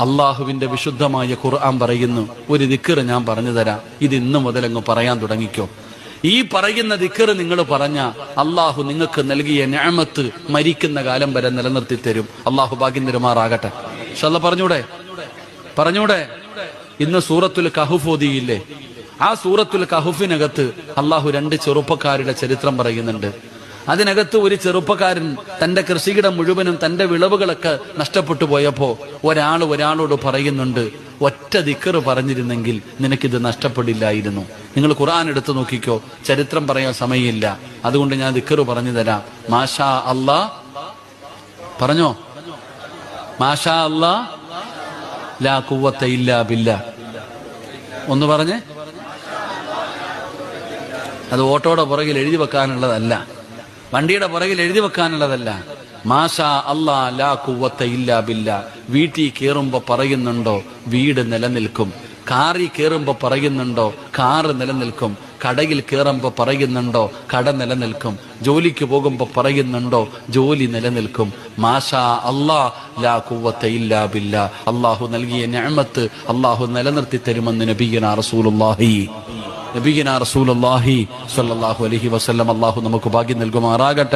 അള്ളാഹുവിന്റെ വിശുദ്ധമായ ഖുർആൻ പറയുന്നു, ഒരു ദിക്ർ ഞാൻ പറഞ്ഞു തരാം, ഇത് ഇന്നു മുതൽ അങ്ങ് പറയാൻ തുടങ്ങിക്കോ. ഈ പറയുന്ന ദിക്ർ നിങ്ങൾ പറഞ്ഞ അള്ളാഹു നിങ്ങൾക്ക് നൽകിയ നിഅമത്ത് മരിക്കുന്ന കാലം വരെ നിലനിർത്തി തരും. അള്ളാഹു ഭാഗ്യം തരുമാറാകട്ടെ. പറഞ്ഞൂടെ ഇന്ന് സൂറത്തുൽ കഹ്ഫ് ഓതിയില്ലേ? ആ സൂറത്തുൽ കഹ്ഫിനകത്ത് അള്ളാഹു 2 ചെറുപ്പക്കാരുടെ ചരിത്രം പറയുന്നുണ്ട്. അതിനകത്ത് ഒരു ചെറുപ്പക്കാരൻ തന്റെ കൃഷിയിടം മുഴുവനും തന്റെ വിളവുകളൊക്കെ നഷ്ടപ്പെട്ടു പോയപ്പോ ഒരാളോട് പറയുന്നുണ്ട്, ഒറ്റ ദിക്ർ പറഞ്ഞിരുന്നെങ്കിൽ നിനക്കിത് നഷ്ടപ്പെടില്ലായിരുന്നു. നിങ്ങൾ ഖുർആൻ എടുത്തു നോക്കിക്കോ, ചരിത്രം പറയാൻ സമയമില്ല, അതുകൊണ്ട് ഞാൻ ദിക്ർ പറഞ്ഞു തരാം. മാഷാ അല്ലാ പറഞ്ഞോ, മാഷാ അല്ലാ ലാ ഖുവത ഇല്ലാ ബില്ലാ. ഒന്ന് പറഞ്ഞേ. അത് ഓട്ടോയുടെ പുറകിൽ എഴുതി വെക്കാനുള്ളതല്ല, വണ്ടിയുടെ പുറകിൽ എഴുതി വെക്കാനുള്ളതല്ല. മാഷാ അല്ലാ ലാ ഖുവത ഇല്ലാ ബില്ലാ. വീട്ടിൽ കയറുമ്പോ പറയുന്നുണ്ടോ വീട് നിലനിൽക്കും, കാറിൽ കയറുമ്പോ പറയുന്നുണ്ടോ കാറ് നിലനിൽക്കും, കടയിൽ കയറുമ്പോ പറയുന്നുണ്ടോ കട നിലനിൽക്കും, ജോലിക്ക് പോകുമ്പോ പറയുന്നുണ്ടോ ജോലി നിലനിൽക്കും. മാഷാ അല്ലാ ലാ ഖുവത ഇല്ലാ ബില്ലാ. അള്ളാഹു നൽകിയ നിഅമത്ത് അള്ളാഹു നിലനിർത്തി തരുമെന്ന് നബിയുനാ റസൂലുള്ളാഹി സ്വല്ലല്ലാഹു അലൈഹി വസല്ലം. അള്ളാഹു നമുക്ക് ഭാഗ്യം നൽകുമാറാകട്ടെ.